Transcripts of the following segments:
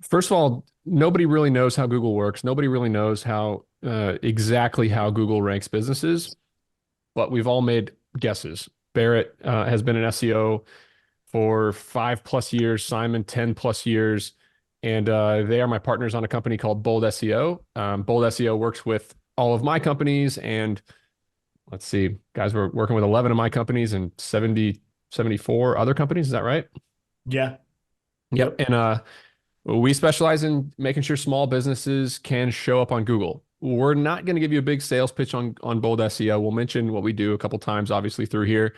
First of all, nobody really knows how Google works. Nobody really knows how exactly how Google ranks businesses, but we've all made guesses. Barrett has been an SEO for 5+ years, Simon 10+ years, and they are my partners on a company called Bold SEO. Bold SEO works with all of my companies, and let's see, guys, we're working with 11 of my companies and 74 other companies. Is that right? Yeah. Yep. Yep. And we specialize in making sure small businesses can show up on Google. We're not going to give you a big sales pitch on Bold SEO. We'll mention what we do a couple times, obviously, through here,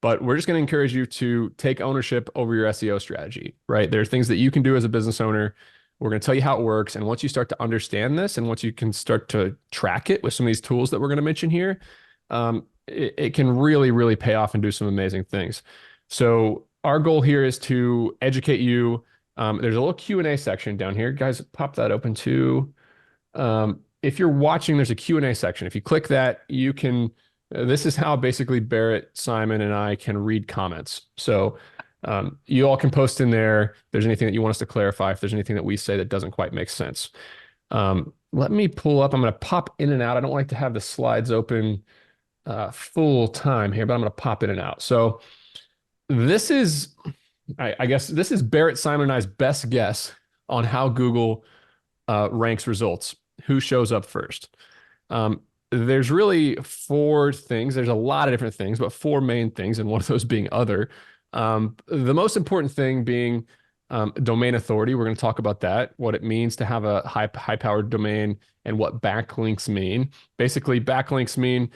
but we're just going to encourage you to take ownership over your SEO strategy, right? There are things that you can do as a business owner. We're going to tell you how it works. And once you start to understand this and once you can start to track it with some of these tools that we're going to mention here, it can really, really pay off and do some amazing things. So our goal here is to educate you. There's a little Q&A section down here. Guys, pop that open too. If you're watching, there's a Q&A section. If you click that, you can, this is how basically Barrett, Simon, and I can read comments. So you all can post in there if there's anything that you want us to clarify, if there's anything that we say that doesn't quite make sense. Let me pull up. I'm going to pop in and out. I don't like to have the slides open full time here, but I'm going to pop in and out. So this is, I guess this is Barrett, Simon, and I's best guess on how Google ranks results. Who shows up first? There's really four things. There's a lot of different things, but four main things, and one of those being other. The most important thing being domain authority. We're going to talk about that, what it means to have a high-powered domain, and what backlinks mean. Basically, backlinks mean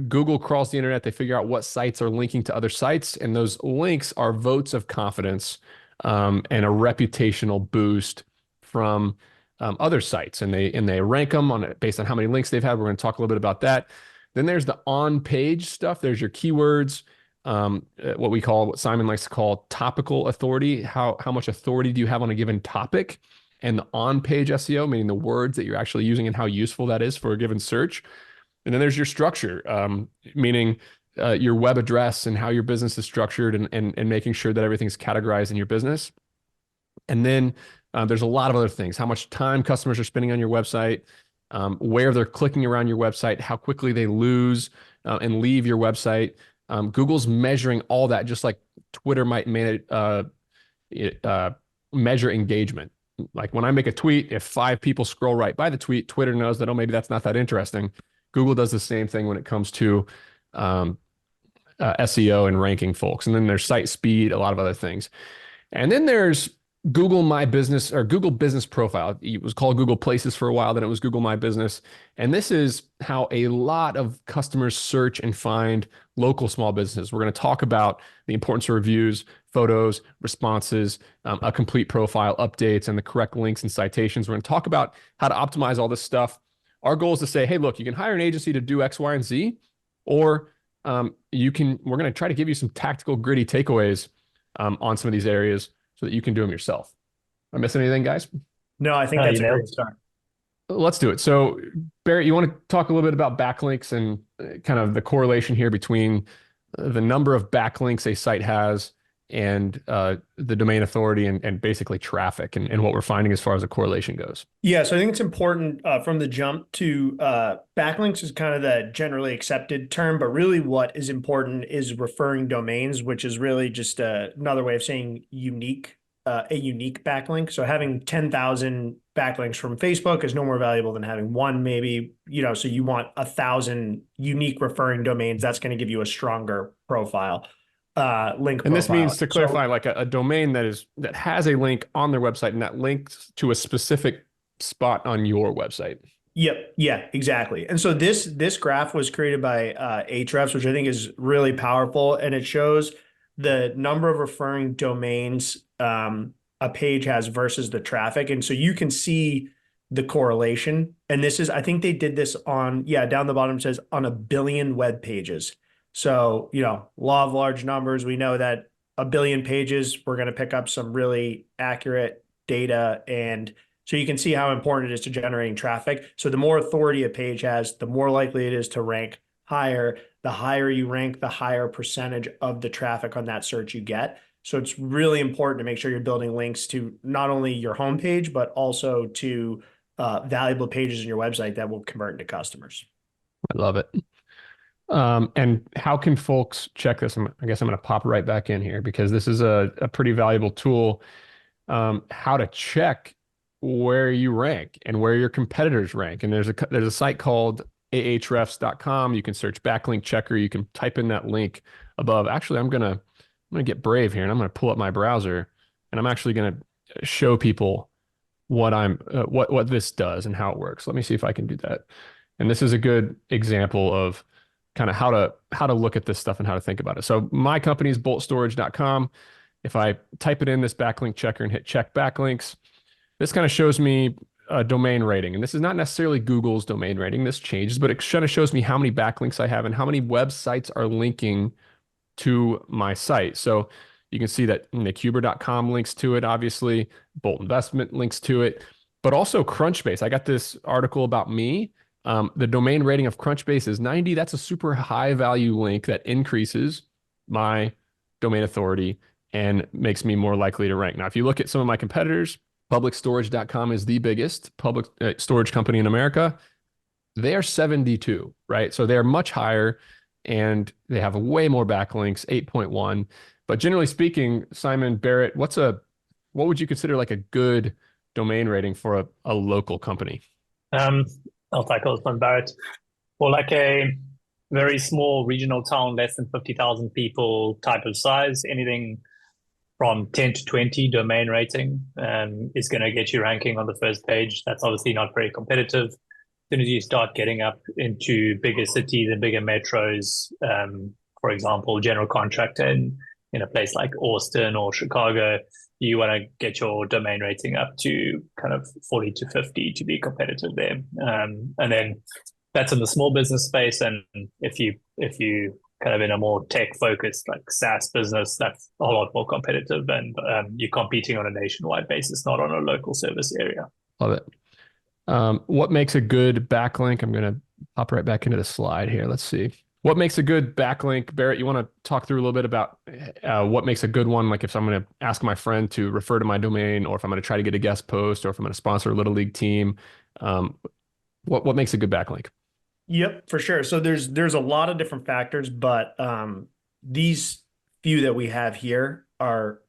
Google crawls the internet. They figure out what sites are linking to other sites, and those links are votes of confidence and a reputational boost from other sites, and they rank them on based on how many links they've had. We're going to talk a little bit about that. Then there's the on-page stuff. There's your keywords, what Simon likes to call topical authority. How much authority do you have on a given topic? And the on-page SEO, meaning the words that you're actually using and how useful that is for a given search. And then there's your structure, meaning your web address and how your business is structured and making sure that everything's categorized in your business. And then there's a lot of other things, how much time customers are spending on your website, where they're clicking around your website, how quickly they lose and leave your website. Google's measuring all that, just like Twitter might measure engagement. Like when I make a tweet, if 5 people scroll right by the tweet, Twitter knows that, oh, maybe that's not that interesting. Google does the same thing when it comes to SEO and ranking folks. And then there's site speed, a lot of other things. And then there's Google My Business or Google Business Profile. It was called Google Places for a while, then it was Google My Business. And this is how a lot of customers search and find local small businesses. We're going to talk about the importance of reviews, photos, responses, a complete profile, updates, and the correct links and citations. We're going to talk about how to optimize all this stuff. Our goal is to say, hey, look, you can hire an agency to do X, Y, and Z, or we're going to try to give you some tactical, gritty takeaways on some of these areas so that you can do them yourself. Am I missing anything, guys? No, I think that's a great start. Let's do it. So, Barrett, you want to talk a little bit about backlinks and kind of the correlation here between the number of backlinks a site has and the domain authority and basically traffic and what we're finding as far as the correlation goes. Yeah, so I think it's important from the jump to backlinks is kind of the generally accepted term, but really what is important is referring domains, which is really just another way of saying unique, a unique backlink. So having 10,000 backlinks from Facebook is no more valuable than having one, maybe, so you want 1,000 unique referring domains. That's going to give you a stronger profile. Link and this profile. means, to clarify, like a domain that has a link on their website and that links to a specific spot on your website. Yep. Yeah, exactly. And so this graph was created by Ahrefs, which I think is really powerful, and it shows the number of referring domains a page has versus the traffic. And so you can see the correlation. And this is, I think they did this on, down the bottom says on 1 billion web pages. So, law of large numbers, we know that 1 billion pages, we're going to pick up some really accurate data. And so you can see how important it is to generating traffic. So the more authority a page has, the more likely it is to rank higher. The higher you rank, the higher percentage of the traffic on that search you get. So it's really important to make sure you're building links to not only your homepage, but also to valuable pages in your website that will convert into customers. I love it. And how can folks check this? I guess I'm going to pop right back in here because this is a pretty valuable tool. How to check where you rank and where your competitors rank. And there's a site called ahrefs.com. You can search backlink checker. You can type in that link above. Actually, I'm gonna get brave here and I'm gonna pull up my browser and I'm actually gonna show people what this does and how it works. Let me see if I can do that. And this is a good example of kind of how to look at this stuff and how to think about it. So my company is boltstorage.com. If I type it in this backlink checker and hit check backlinks, this kind of shows me a domain rating. And this is not necessarily Google's domain rating. This changes, but it kind of shows me how many backlinks I have and how many websites are linking to my site. So you can see that nickhuber.com links to it, obviously. Bolt Investment links to it, but also Crunchbase. I got this article about me. The domain rating of Crunchbase is 90. That's a super high value link that increases my domain authority and makes me more likely to rank. Now, if you look at some of my competitors, publicstorage.com is the biggest public storage company in America. They are 72, right? So they're much higher and they have way more backlinks, 8.1. But generally speaking, Simon, Barrett, what would you consider like a good domain rating for a local company? I'll tackle this one, Barrett. For like a very small regional town, less than 50,000 people type of size, anything from 10 to 20 domain rating is going to get you ranking on the first page. That's obviously not very competitive. As soon as you start getting up into bigger cities and bigger metros, for example, general contractor in a place like Austin or Chicago, you want to get your domain rating up to kind of 40 to 50 to be competitive there. And then that's in the small business space. And if you kind of in a more tech focused like SaaS business, that's a lot more competitive and you're competing on a nationwide basis, not on a local service area. Love it. What makes a good backlink? I'm going to hop right back into the slide here. Let's see. What makes a good backlink? Barrett, you want to talk through a little bit about what makes a good one? Like if I'm going to ask my friend to refer to my domain, or if I'm going to try to get a guest post, or if I'm going to sponsor a Little League team, what makes a good backlink? Yep, for sure. So there's a lot of different factors, but these few that we have here are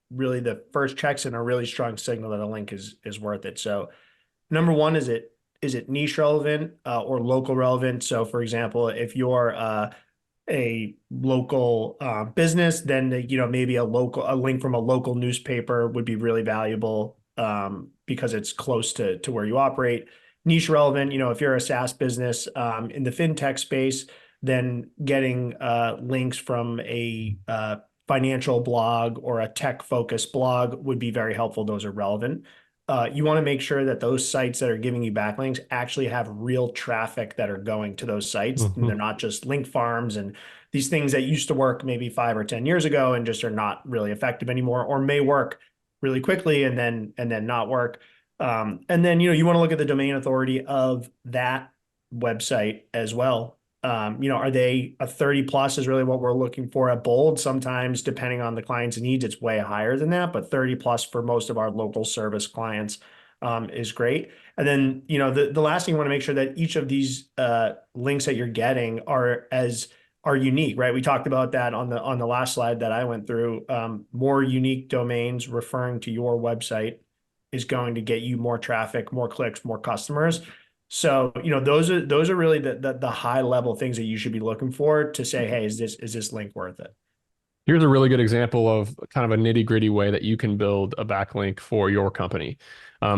really the first checks and a really strong signal that a link is worth it. So number one, is it niche relevant or local relevant? So for example, if you're a local business, then maybe a link from a local newspaper would be really valuable because it's close to where you operate. Niche relevant, if you're a SaaS business in the fintech space, then getting links from a financial blog or a tech focused blog would be very helpful. Those are relevant. You want to make sure that those sites that are giving you backlinks actually have real traffic that are going to those sites. Mm-hmm. And they're not just link farms and these things that used to work maybe 5 or 10 years ago and just are not really effective anymore, or may work really quickly and then not work. And then, you want to look at the domain authority of that website as well. Are they a 30 plus is really what we're looking for at Bold. Sometimes depending on the client's needs, it's way higher than that, but 30 plus for most of our local service clients is great. And then, the last thing you want to make sure that each of these links that you're getting are unique, right? We talked about that on the last slide that I went through. More unique domains referring to your website is going to get you more traffic, more clicks, more customers. So, those are really the high level things that you should be looking for to say, hey, is this link worth it? Here's a really good example of kind of a nitty gritty way that you can build a backlink for your company.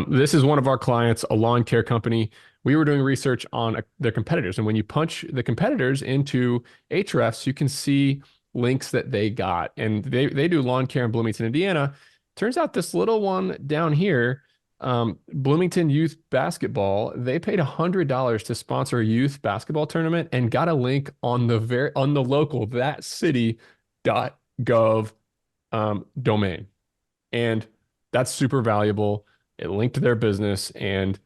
This is one of our clients, a lawn care company. We were doing research on their competitors. And when you punch the competitors into Ahrefs, you can see links that they got. And they do lawn care in Bloomington, Indiana. Turns out this little one down here, Bloomington Youth Basketball, they paid $100 to sponsor a youth basketball tournament and got a link on the local that city.gov domain. And that's super valuable. It linked to their business, and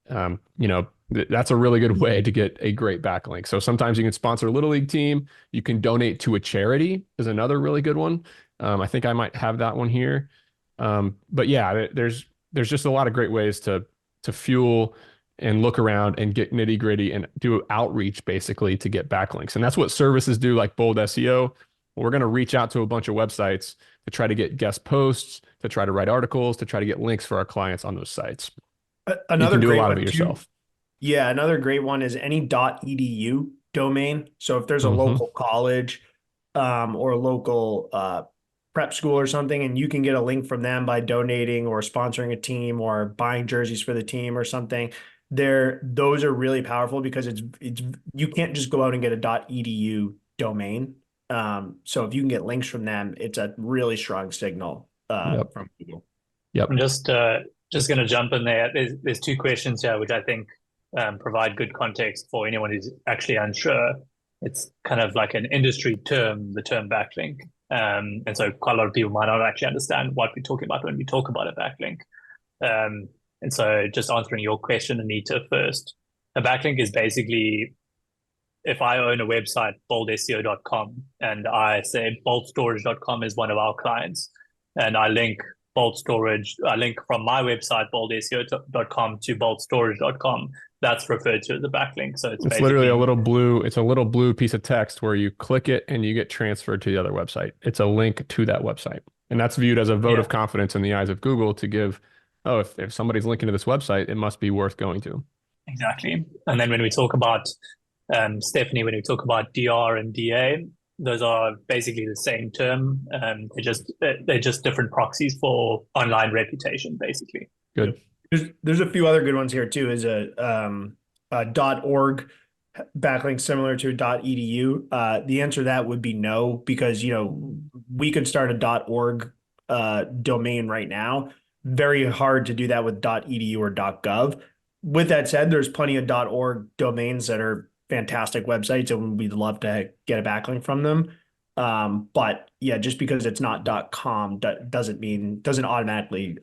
that's a really good way to get a great backlink. So sometimes you can sponsor a Little League team. You can donate to a charity is another really good one. I think I might have that one here. But yeah, there's just a lot of great ways to fuel and look around and get nitty gritty and do outreach basically to get backlinks. And that's what services do, like Bold SEO. We're going to reach out to a bunch of websites to try to get guest posts, to try to write articles, to try to get links for our clients on those sites. Another you can do great a lot of one it yourself. Yeah, another great one is any .edu domain. So if there's a local college or a local prep school or something, and you can get a link from them by donating or sponsoring a team or buying jerseys for the team or something, those are really powerful because it's you can't just go out and get a .edu domain. So if you can get links from them, it's a really strong signal from Google. Yep. I'm just going to jump in there. There's two questions here which I think provide good context for anyone who's actually unsure. It's kind of like an industry term, the term backlink. And so quite a lot of people might not actually understand what we're talking about when we talk about a backlink. And so just answering your question, Anita, first, a backlink is basically, if I own a website, boldseo.com, and I say boldstorage.com is one of our clients, and I link Bolt Storage, I link from my website, boldseo.com to boldstorage.com, that's referred to as a backlink. So it's literally a little blue piece of text where you click it and you get transferred to the other website. It's a link to that website. And that's viewed as a vote of confidence in the eyes of Google to give, if somebody's linking to this website, it must be worth going to. Exactly. And then when we talk about, Stephanie, when we talk about DR and DA, those are basically the same term. They're just different proxies for online reputation, basically. Good. There's a few other good ones here too. Is a .org backlink similar to a .edu? The answer to that would be no, because we could start a .org domain right now. Very hard to do that with .edu or .gov. With that said, there's plenty of .org domains that are fantastic websites, and we'd love to get a backlink from them. But yeah, just because it's not .com doesn't automatically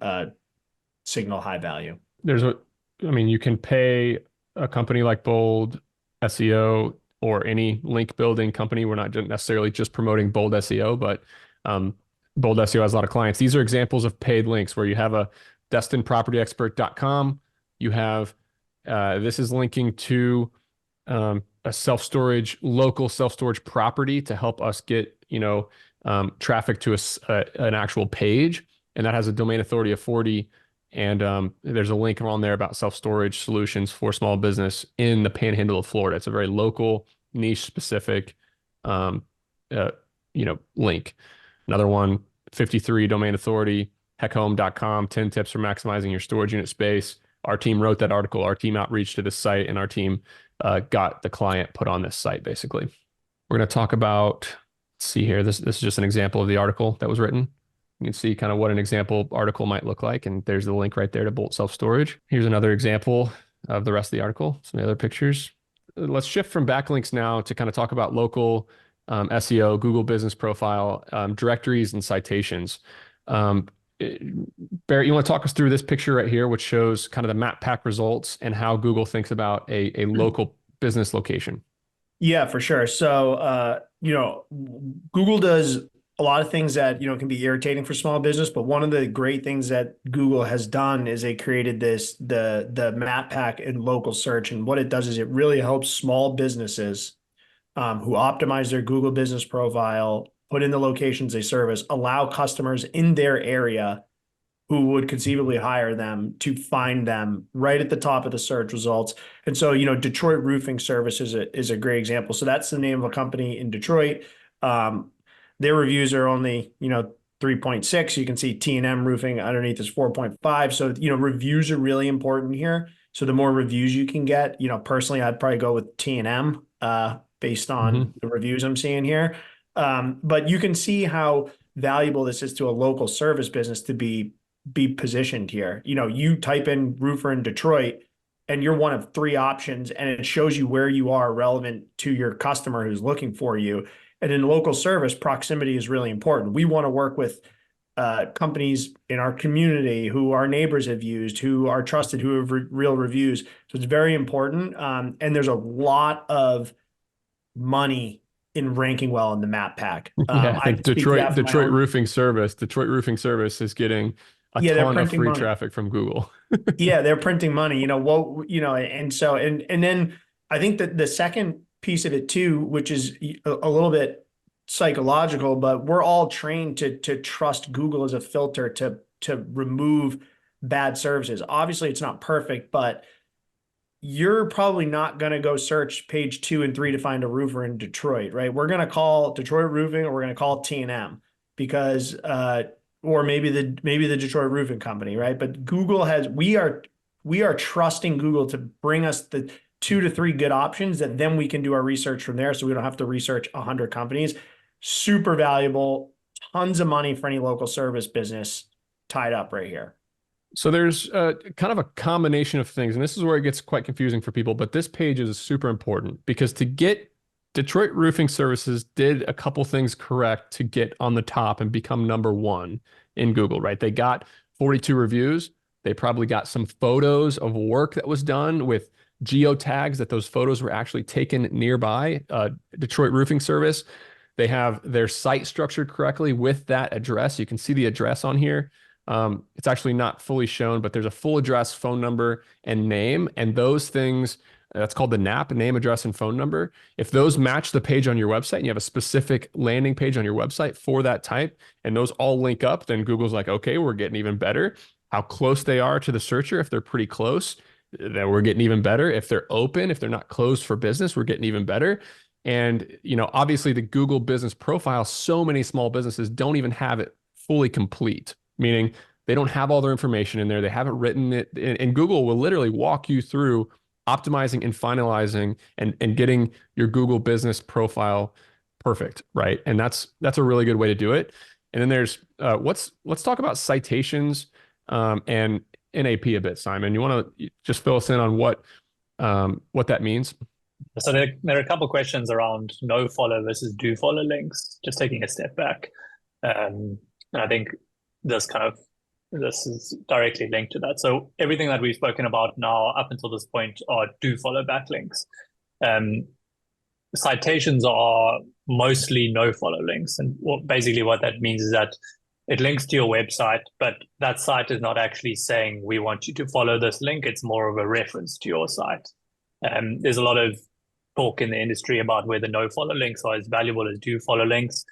signal high value. You can pay a company like Bold SEO or any link building company. We're not necessarily just promoting Bold SEO, but Bold SEO has a lot of clients. These are examples of paid links where you have a destinedpropertyexpert.com. You have, this is linking to a local self-storage property to help us get, traffic to an actual page. And that has a domain authority of 40. And there's a link on there about self-storage solutions for small business in the panhandle of Florida. It's a very local, niche specific, link. Another one, 53 domain authority, heckhome.com, 10 tips for maximizing your storage unit space. Our team wrote that article. Our team outreached to this site, and our team got the client put on this site, basically. We're going to talk about, let's see here. This is just an example of the article that was written. You can see kind of what an example article might look like. And there's the link right there to Bolt Self-Storage. Here's another example of the rest of the article, some other pictures. Let's shift from backlinks now to kind of talk about local SEO, Google Business Profile, directories, and citations. Barrett, you want to talk us through this picture right here, which shows kind of the map pack results and how Google thinks about a local business location? Yeah, for sure. So, Google does a lot of things that, can be irritating for small business, but one of the great things that Google has done is they created the map pack in local search. And what it does is it really helps small businesses who optimize their Google business profile, put in the locations they service, allow customers in their area who would conceivably hire them to find them right at the top of the search results. And so, Detroit Roofing Services is a great example. So that's the name of a company in Detroit. Their reviews are only, 3.6. You can see T&M Roofing underneath is 4.5. So, reviews are really important here. So the more reviews you can get, personally, I'd probably go with T&M based on the reviews I'm seeing here. But you can see how valuable this is to a local service business to be positioned here. You type in roofer in Detroit and you're one of 3 options, and it shows you where you are relevant to your customer who's looking for you. And in local service, proximity is really important. We want to work with companies in our community who our neighbors have used, who are trusted, who have real reviews. So it's very important. And there's a lot of money in ranking well in the map pack. Yeah, I I think can speak to that from my Detroit own. Roofing Service is getting a Yeah, they're ton of printing free money. traffic from Google. Yeah, they're printing money, and so and then I think that the second piece of it too, which is a little bit psychological, but we're all trained to trust Google as a filter to remove bad services. Obviously, it's not perfect, but you're probably not going to go search page 2 and 3 to find a roofer in Detroit, right? We're going to call Detroit Roofing, or we're going to call T&M because or maybe the Detroit Roofing Company, right? But Google we are trusting Google to bring us the 2 to 3 good options that then we can do our research from there, so we don't have to research 100 companies. Super valuable, tons of money for any local service business tied up right here. So there's kind of a combination of things, and this is where it gets quite confusing for people, but this page is super important because to get Detroit Roofing Services did a couple things correct to get on the top and become #1 in Google, right? They got 42 reviews. They probably got some photos of work that was done with geo tags that those photos were actually taken nearby Detroit Roofing Service. They have their site structured correctly with that address. You can see the address on here. It's actually not fully shown, but there's a full address, phone number, and name. And those things, that's called the NAP, name, address, and phone number. If those match the page on your website and you have a specific landing page on your website for that type, and those all link up, then Google's like, okay, we're getting even better. How close they are to the searcher, if they're pretty close, then we're getting even better. If they're open, if they're not closed for business, we're getting even better. And, obviously the Google business profile, so many small businesses don't even have it fully complete, meaning they don't have all their information in there. They haven't written it. And Google will literally walk you through optimizing and finalizing and getting your Google business profile perfect, right? And that's a really good way to do it. And then there's let's talk about citations and NAP a bit, Simon. You want to just fill us in on what that means? So there are a couple of questions around no follow versus do follow links, just taking a step back. And I think this is directly linked to that. So everything that we've spoken about now up until this point are do follow backlinks. Citations are mostly no follow links. And basically what that means is that it links to your website, but that site is not actually saying we want you to follow this link. It's more of a reference to your site. There's a lot of talk in the industry about whether no follow links are as valuable as do follow links.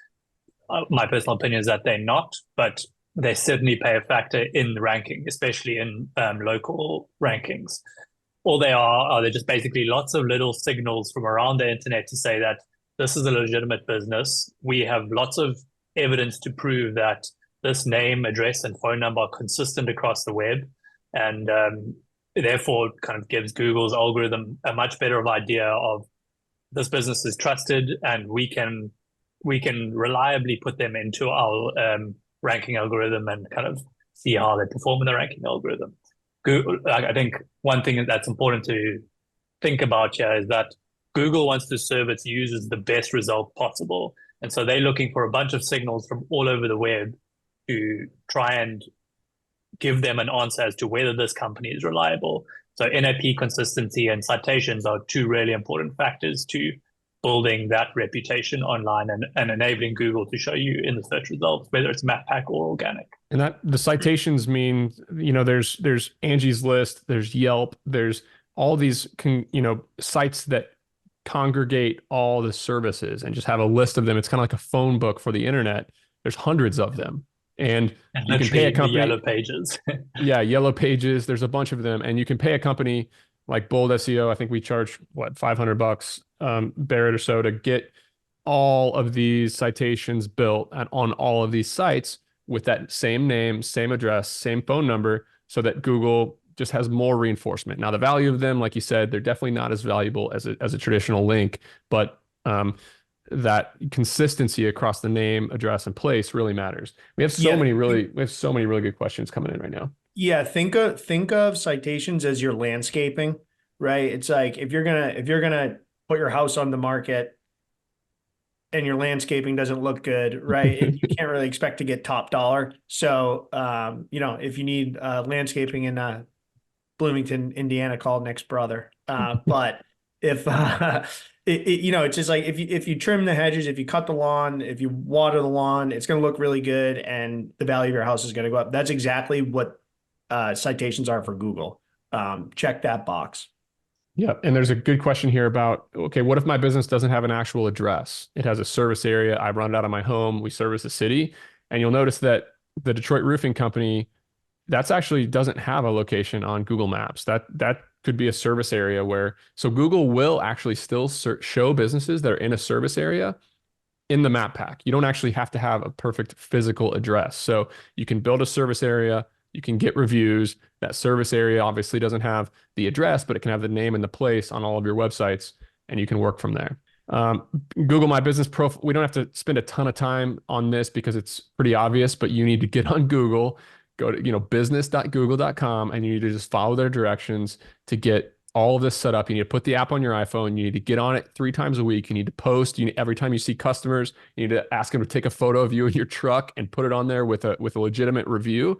My personal opinion is that they're not, but they certainly play a factor in the ranking, especially in local rankings. All they are they're just basically lots of little signals from around the internet to say that this is a legitimate business. We have lots of evidence to prove that this name, address, and phone number are consistent across the web. And therefore kind of gives Google's algorithm a much better idea of this business is trusted, and we can reliably put them into our ranking algorithm and kind of see how they perform in the ranking algorithm. Google, I think one thing that's important to think about here is that Google wants to serve its users the best result possible. And so they're looking for a bunch of signals from all over the web to try and give them an answer as to whether this company is reliable. So NAP consistency and citations are two really important factors to building that reputation online and enabling Google to show you in the search results, whether it's map pack or organic. And that the citations mean, there's Angie's List, there's Yelp, there's all these, sites that congregate all the services and just have a list of them. It's kind of like a phone book for the internet. There's hundreds of them. And you can pay a company. The yellow pages. Yeah, yellow pages. There's a bunch of them. And you can pay a company like Bold SEO. I think we charge, $500, Barrett or so, to get all of these citations built on all of these sites with that same name, same address, same phone number, so that Google just has more reinforcement. Now, the value of them, like you said, they're definitely not as valuable as a traditional link, but that consistency across the name, address, and place really matters. We have so many really good questions coming in right now. Yeah, think of citations as your landscaping, right? It's like if you're gonna put your house on the market and your landscaping doesn't look good, right? You can't really expect to get top dollar. So, if you need landscaping in Bloomington, Indiana, call Nick's brother. But if you know, it's just like if you trim the hedges, if you cut the lawn, if you water the lawn, it's going to look really good, and the value of your house is going to go up. That's exactly what citations are for Google. Check that box. Yeah. And there's a good question here about, okay, what if my business doesn't have an actual address? It has a service area. I run it out of my home. We service a city. And you'll notice that the Detroit Roofing Company, that's actually doesn't have a location on Google Maps. That could be a service area where, so Google will actually still show businesses that are in a service area in the map pack. You don't actually have to have a perfect physical address. So you can build a service area, you can get reviews. That service area obviously doesn't have the address, but it can have the name and the place on all of your websites, and you can work from there. Google My Business Profile, we don't have to spend a ton of time on this because it's pretty obvious, but you need to get on Google, go to, business.google.com, and you need to just follow their directions to get all of this set up. You need to put the app on your iPhone. You need to get on it 3 times a week. You need to post. Every time you see customers, you need to ask them to take a photo of you in your truck and put it on there with a legitimate review.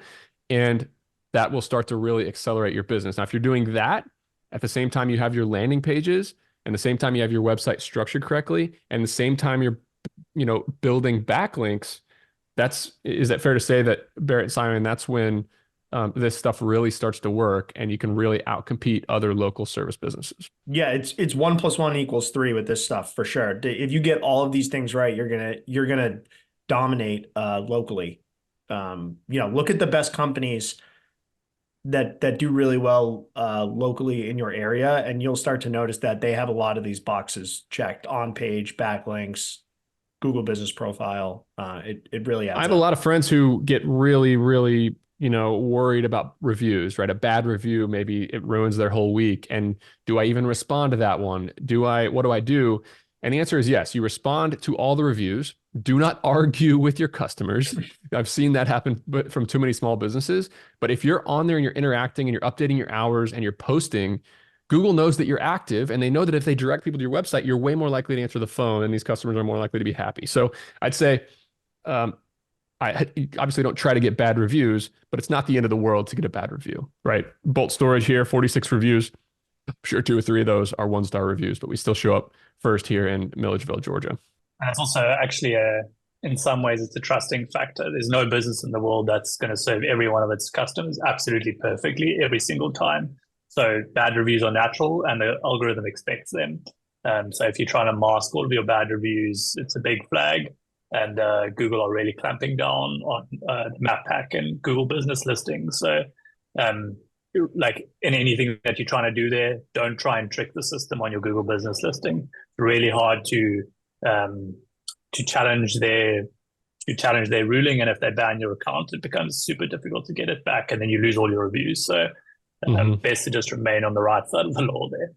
And that will start to really accelerate your business. Now, if you're doing that at the same time you have your landing pages, and the same time you have your website structured correctly, and the same time you're, building backlinks, is that fair to say that, Barrett and Simon, that's when this stuff really starts to work and you can really outcompete other local service businesses? Yeah, it's 1 + 1 = 3 with this stuff for sure. If you get all of these things right, you're gonna dominate locally. Look at the best companies that do really well locally in your area, and you'll start to notice that they have a lot of these boxes checked: on-page, backlinks, Google Business Profile. It really adds I have up. a lot of friends who get really, really, worried about reviews, right? A bad review, maybe it ruins their whole week. And do I even respond to that one? What do I do? And the answer is yes. You respond to all the reviews. Do not argue with your customers. I've seen that happen from too many small businesses. But if you're on there and you're interacting and you're updating your hours and you're posting, Google knows that you're active, and they know that if they direct people to your website, you're way more likely to answer the phone, and these customers are more likely to be happy. So I'd say, I obviously don't try to get bad reviews, but it's not the end of the world to get a bad review, right? Bolt Storage here, 46 reviews. I'm sure 2 or 3 of those are 1-star reviews, but we still show up first here in Milledgeville, Georgia. And it's also actually in some ways, it's a trusting factor. There's no business in the world that's going to serve every one of its customers absolutely perfectly every single time. So bad reviews are natural, and the algorithm expects them. So if you're trying to mask all of your bad reviews, it's a big flag. And Google are really clamping down on the map pack and Google business listings. So like in anything that you're trying to do there, don't try and trick the system on your Google business listing. It's really hard to challenge their ruling, and if they ban your account, it becomes super difficult to get it back, and then you lose all your reviews. So best to just remain on the right side of the law there.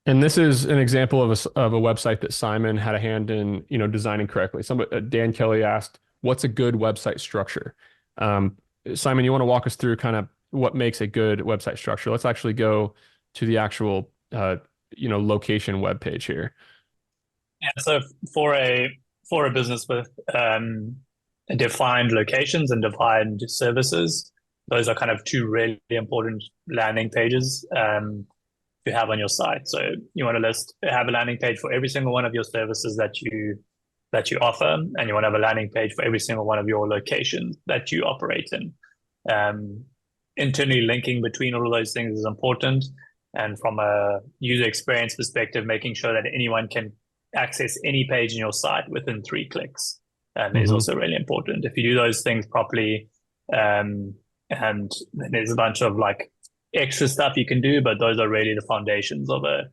And this is an example of a website that Simon had a hand in, designing correctly. Dan Kelly asked, "What's a good website structure?" Simon, you want to walk us through kind of what makes a good website structure? Let's actually go to the actual, location web page here. Yeah. So for a business with defined locations and defined services, those are kind of 2 really important landing pages to have on your site. So you want to have a landing page for every single one of your services that you offer, and you want to have a landing page for every single one of your locations that you operate in. Internally linking between all of those things is important, and from a user experience perspective, making sure that anyone can access any page in your site within 3 clicks is also really important. If you do those things properly, and then there's a bunch of like extra stuff you can do, but those are really the foundations of a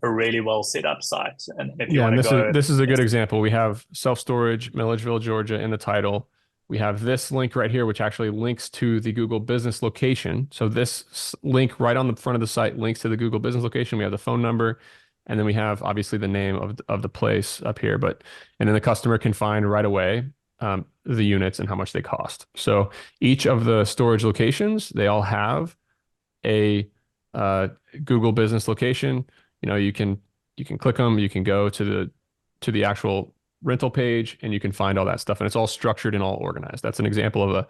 really well set up site. And if you want to go, this is a good example. We have self-storage, Milledgeville, Georgia in the title. We have this link right here, which actually links to the Google business location. So this link right on the front of the site links to the Google business location. We have the phone number, and then we have obviously the name of the place up here, and then the customer can find right away the units and how much they cost. So each of the storage locations, they all have a Google business location. You can click them, you can go to the actual rental page, and you can find all that stuff, and it's all structured and all organized. That's an example of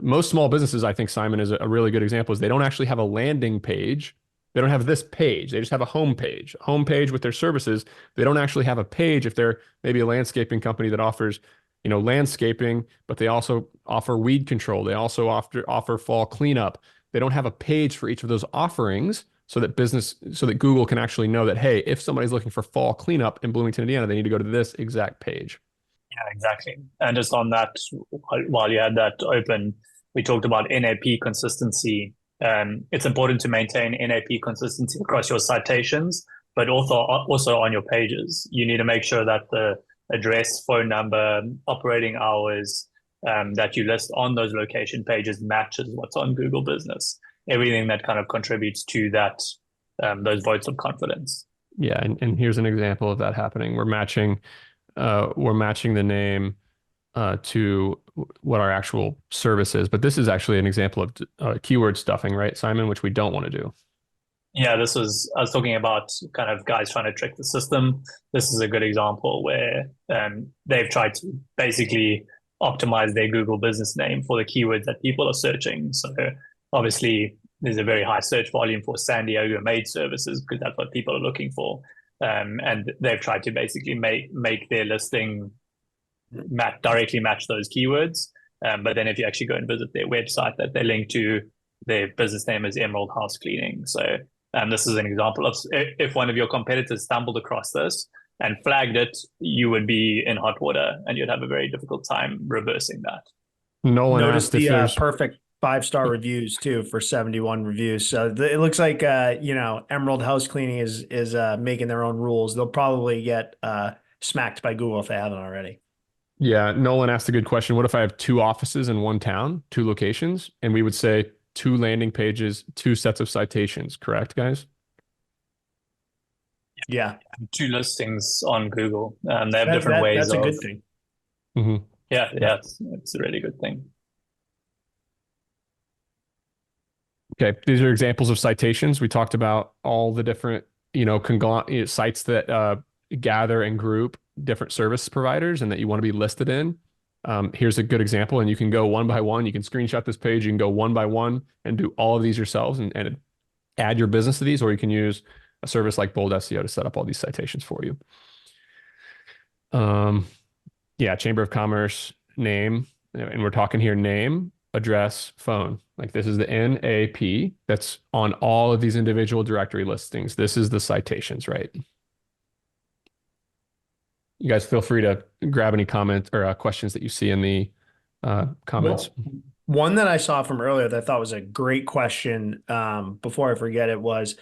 most small businesses. I think Simon is a really good example. Is they don't actually have a landing page. They They don't have this page. They just have a home page with their services. They don't actually have a page if they're maybe a landscaping company that offers, landscaping, but they also offer weed control. They also offer fall cleanup. They don't have a page for each of those offerings so that Google can actually know that, hey, if somebody's looking for fall cleanup in Bloomington, Indiana, they need to go to this exact page. Yeah, exactly. And just on that, while you had that open, we talked about NAP consistency. It's important to maintain NAP consistency across your citations, but also on your pages. You need to make sure that the address, phone number, operating hours that you list on those location pages matches what's on Google Business. Everything that kind of contributes to that, those votes of confidence. Yeah, and here's an example of that happening. We're matching the name to what our actual service is, but this is actually an example of keyword stuffing, right, Simon, which we don't want to do. Yeah, I was talking about kind of guys trying to trick the system. This is a good example where they've tried to basically optimize their Google business name for the keywords that people are searching. So obviously there's a very high search volume for San Diego maid services because that's what people are looking for. And they've tried to basically make their listing directly match those keywords. But then if you actually go and visit their website that they link to, their business name is Emerald House Cleaning. So this is an example of if one of your competitors stumbled across this and flagged it, you would be in hot water and you'd have a very difficult time reversing that. Nolan Notice asked the perfect 5-star reviews too for 71 reviews. So it looks like Emerald House Cleaning is making their own rules. They'll probably get smacked by Google if they haven't already. Yeah, Nolan asked a good question. What if I have 2 offices in one town, 2 locations? And we would say 2 landing pages, 2 sets of citations, correct, guys? Yeah. 2 listings on Google. They have different ways. That's a good thing. Mm-hmm. Yeah, it's a really good thing. Okay, these are examples of citations. We talked about all the different, sites that gather and group different service providers and that you want to be listed in. Here's a good example, and you can go one by one. You can screenshot this page. You can go one by one and do all of these yourselves and add your business to these, or you can use a service like Bold SEO to set up all these citations for you. Yeah, Chamber of Commerce name, and we're talking here name, address, phone. Like this is the NAP that's on all of these individual directory listings. This is the citations, right? You guys feel free to grab any comments or questions that you see in the comments. One that I saw from earlier that I thought was a great question, before I forget it, was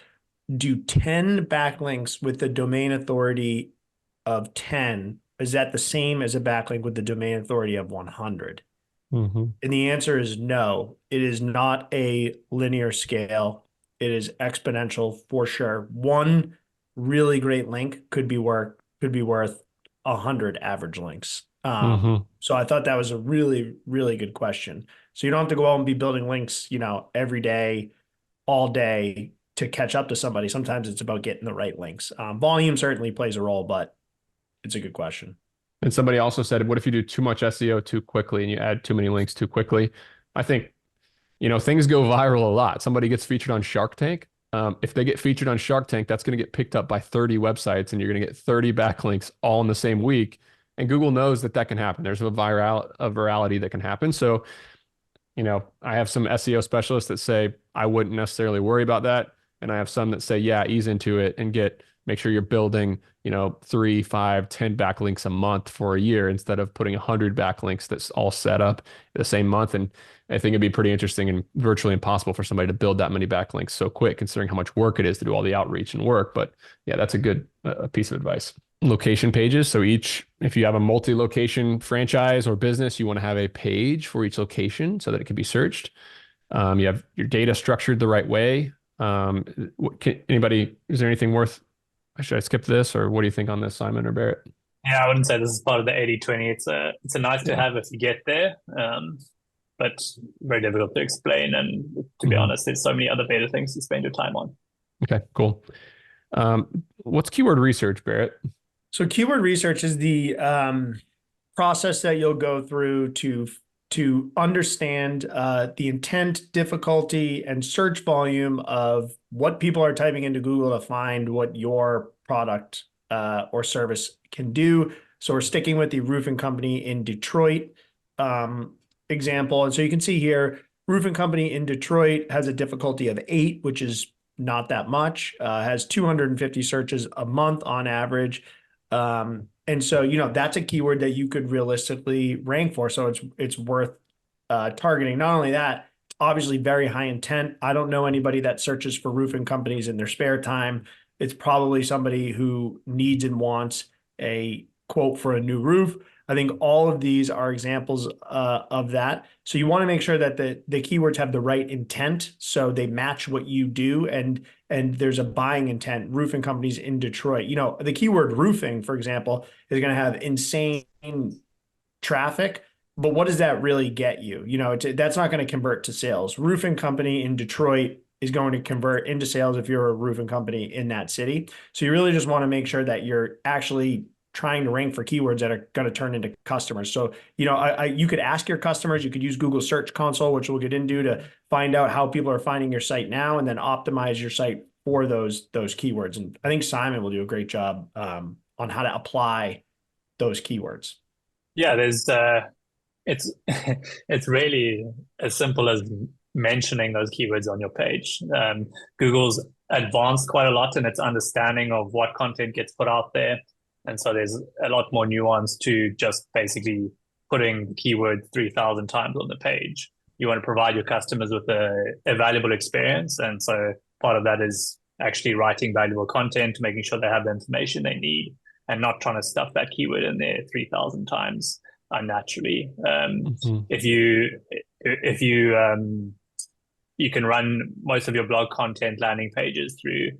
do 10 backlinks with the domain authority of 10, is that the same as a backlink with the domain authority of 100? Mm-hmm. And the answer is no. It is not a linear scale. It is exponential for sure. One really great link could be worth 100 average links. So I thought that was a really, really good question. So you don't have to go out and be building links, every day, all day to catch up to somebody. Sometimes it's about getting the right links. Volume certainly plays a role, but it's a good question. And somebody also said, what if you do too much SEO too quickly and you add too many links too quickly? I think, things go viral a lot. Somebody gets featured on Shark Tank. If they get featured on Shark Tank, that's going to get picked up by 30 websites and you're going to get 30 backlinks all in the same week. And Google knows that can happen. There's a virality that can happen. So, I have some SEO specialists that say, I wouldn't necessarily worry about that. And I have some that say, yeah, ease into it and make sure you're building, 3, 5, 10 backlinks a month for a year instead of putting 100 backlinks that's all set up the same month. And I think it'd be pretty interesting and virtually impossible for somebody to build that many backlinks so quick, considering how much work it is to do all the outreach and work. But yeah, that's a good piece of advice. Location pages. So if you have a multi-location franchise or business, you want to have a page for each location so that it can be searched. You have your data structured the right way. Is there anything worth, should I skip this, or what do you think on this, Simon or Barrett? Yeah, I wouldn't say this is part of the 80-20. It's a nice to have if you get there, but very difficult to explain. And to be honest, there's so many other better things to spend your time on. Okay, cool. What's keyword research, Barrett? So keyword research is the process that you'll go through to to understand the intent, difficulty, and search volume of what people are typing into Google to find what your product or service can do. So we're sticking with the roofing company in Detroit example. And so you can see here, roofing company in Detroit has a difficulty of 8, which is not that much, has 250 searches a month on average. And so, that's a keyword that you could realistically rank for. So it's worth targeting. Not only that, it's obviously very high intent. I don't know anybody that searches for roofing companies in their spare time. It's probably somebody who needs and wants a quote for a new roof. I think all of these are examples of that. So you want to make sure that the keywords have the right intent, so they match what you do, and there's a buying intent. Roofing companies in Detroit, the keyword roofing, for example, is going to have insane traffic, but what does that really get you? That's not going to convert to sales. Roofing company in Detroit is going to convert into sales if you're a roofing company in that city. So you really just want to make sure that you're actually trying to rank for keywords that are going to turn into customers. So, you could ask your customers, you could use Google Search Console, which we'll get into, to find out how people are finding your site now, and then optimize your site for those keywords. And I think Simon will do a great job on how to apply those keywords. Yeah, it's it's really as simple as mentioning those keywords on your page. Google's advanced quite a lot in its understanding of what content gets put out there. And so there's a lot more nuance to just basically putting the keyword 3,000 times on the page. You want to provide your customers with a valuable experience. And so part of that is actually writing valuable content, making sure they have the information they need, and not trying to stuff that keyword in there 3,000 times unnaturally. If you can run most of your blog content landing pages through,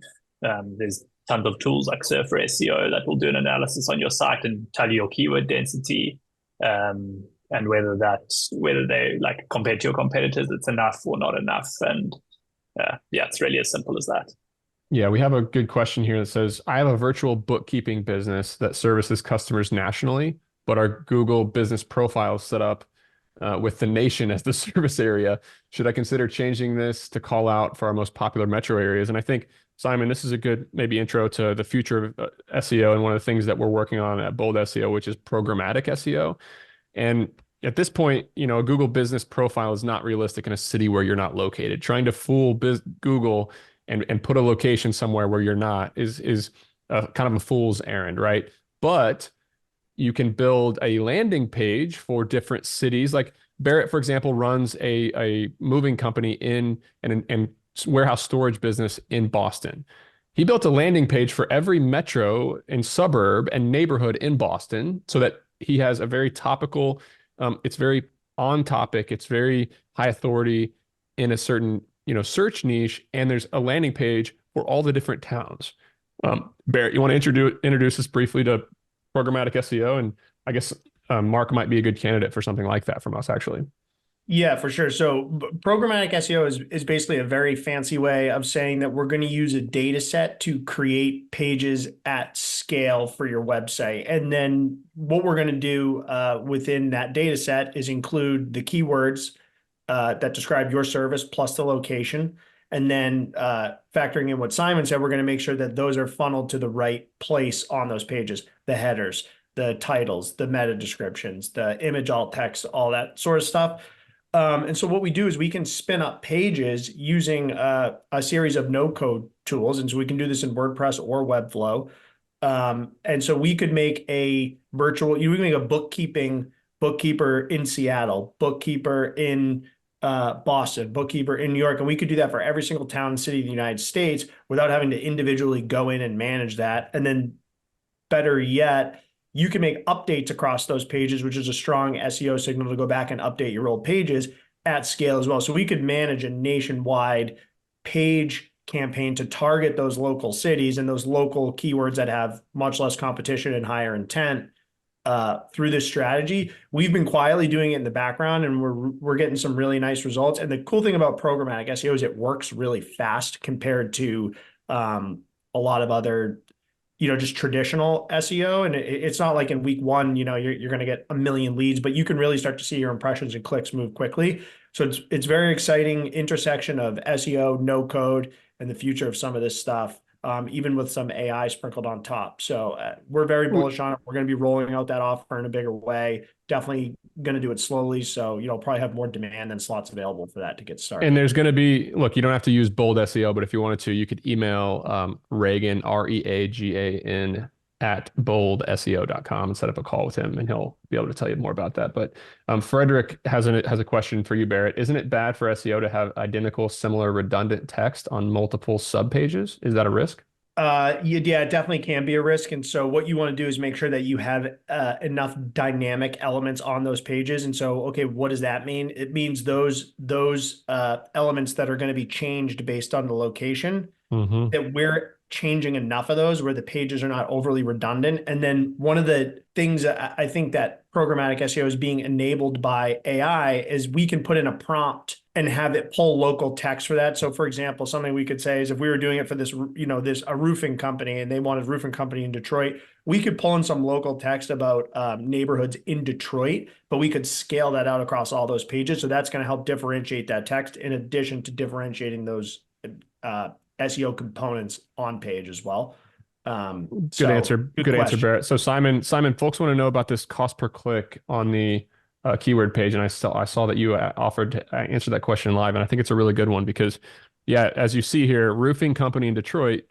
there's tons of tools like Surfer SEO that will do an analysis on your site and tell you your keyword density, and whether they, like, compared to your competitors, it's enough or not enough. And it's really as simple as that. Yeah, we have a good question here that says, I have a virtual bookkeeping business that services customers nationally, but our Google business profile is set up with the nation as the service area. Should I consider changing this to call out for our most popular metro areas? And I think, Simon, this is a good maybe intro to the future of SEO, and one of the things that we're working on at Bold SEO, which is programmatic SEO. And at this point, a Google business profile is not realistic in a city where you're not located. Trying to fool Google and put a location somewhere where you're not is kind of a fool's errand, right? But you can build a landing page for different cities. Like Barrett, for example, runs a moving company and warehouse storage business in Boston. He built a landing page for every metro and suburb and neighborhood in Boston, so that he has a very topical, it's very on topic, it's very high authority in a certain search niche, and there's a landing page for all the different towns. Barrett, you want to introduce us briefly to programmatic SEO? And I guess Mark might be a good candidate for something like that from us, actually. Yeah, for sure. So programmatic SEO is basically a very fancy way of saying that we're going to use a data set to create pages at scale for your website. And then what we're going to do within that data set is include the keywords that describe your service plus the location. And then factoring in what Simon said, we're going to make sure that those are funneled to the right place on those pages: the headers, the titles, the meta descriptions, the image alt text, all that sort of stuff. And so what we do is we can spin up pages using a series of no-code tools. And so we can do this in WordPress or Webflow. And so we could make we can make a bookkeeper in Seattle, bookkeeper in Boston, bookkeeper in New York. And we could do that for every single town and city in the United States without having to individually go in and manage that. And then better yet, you can make updates across those pages, which is a strong SEO signal to go back and update your old pages at scale as well. So we could manage a nationwide page campaign to target those local cities and those local keywords that have much less competition and higher intent through this strategy. We've been quietly doing it in the background, and we're getting some really nice results. And the cool thing about programmatic SEO is it works really fast compared to a lot of other just traditional SEO. And it's not like in week one, you're going to get a million leads, but you can really start to see your impressions and clicks move quickly. So it's very exciting intersection of SEO, no code, and the future of some of this stuff, even with some AI sprinkled on top. So we're very bullish on it. We're going to be rolling out that offer in a bigger way. Definitely going to do it slowly. So, probably have more demand than slots available for that to get started. And there's going to be, look, you don't have to use bold SEO, but if you wanted to, you could email Reagan, REAGAN at boldseo.com and set up a call with him, and he'll be able to tell you more about that. But Frederick has a question for you, Barrett. Isn't it bad for SEO to have identical, similar, redundant text on multiple sub pages? Is that a risk? Yeah, it definitely can be a risk. And so what you want to do is make sure that you have enough dynamic elements on those pages. And so, okay, what does that mean? It means those elements that are going to be changed based on the location, that we're changing enough of those where the pages are not overly redundant. And then one of the things that I think that programmatic SEO is being enabled by AI is we can put in a prompt and have it pull local text for that. So for example, something we could say is if we were doing it for this, a roofing company and they wanted a roofing company in Detroit, we could pull in some local text about neighborhoods in Detroit, but we could scale that out across all those pages. So that's going to help differentiate that text in addition to differentiating those SEO components on page as well. Good answer, Barrett. So Simon, folks want to know about this cost per click on the keyword page, and I saw that you offered to answer that question live, and I think it's a really good one because, yeah, as you see here, roofing company in Detroit,